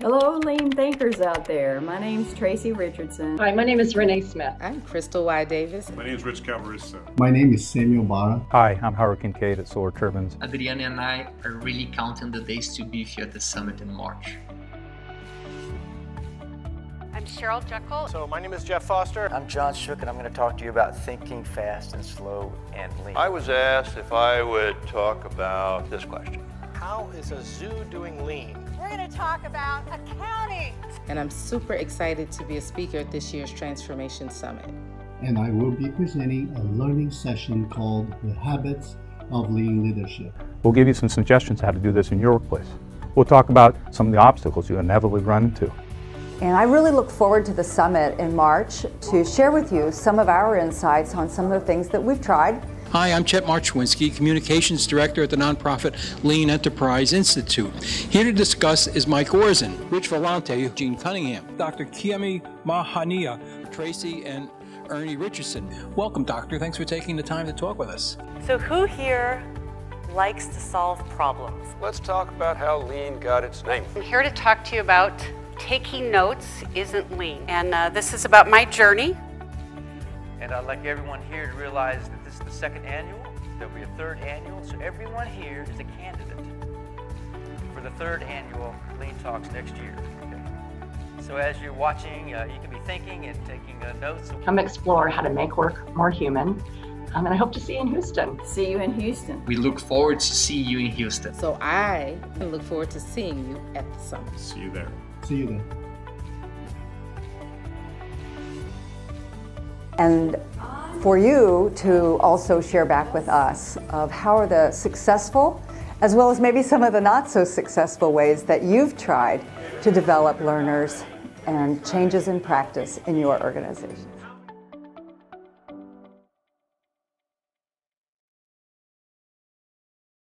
Hello, lean thinkers out there. My name's Tracy Richardson. Hi, my name is Renee Smith. I'm Crystal Y. Davis. My name is Rich Calvarista. My name is Samuel Barra. Hi, I'm Howard Kincaid at Solar Turbines. Adriana and I are really counting the days to be here at the summit in March. I'm Cheryl Jekyll. So my name is Jeff Foster. I'm John Shook, and I'm going to talk to you about thinking fast and slow and lean. I was asked if I would talk about this question. How is a zoo doing lean? We're going to talk about accounting. And I'm super excited to be a speaker at this year's Transformation Summit. And I will be presenting a learning session called The Habits of Lean Leadership. We'll give you some suggestions how to do this in your workplace. We'll talk about some of the obstacles you inevitably run into. And I really look forward to the summit in March to share with you some of our insights on some of the things that we've tried. Hi, I'm Chet March, Communications Director at the nonprofit Lean Enterprise Institute. Here to discuss is Mike Orzen, Rich Volante, Gene Cunningham, Dr. Kiemi Mahania, Tracy and Ernie Richardson. Welcome, Doctor. Thanks for taking the time to talk with us. So who here likes to solve problems? Let's talk about how lean got its name. I'm here to talk to you about taking notes isn't lean. And this is about my journey. And I'd like everyone here to realize that this is the second annual. There'll be a third annual, so everyone here is a candidate for the third annual Lean Talks next year. Okay? So as you're watching, you can be thinking and taking notes. Come explore how to make work more human. And I hope to see you in Houston. See you in Houston. We look forward to see you in Houston. So I look forward to seeing you at the summit. See you there. See you then. And for you to also share back with us of how are the successful, as well as maybe some of the not so successful ways that you've tried to develop learners and changes in practice in your organizations.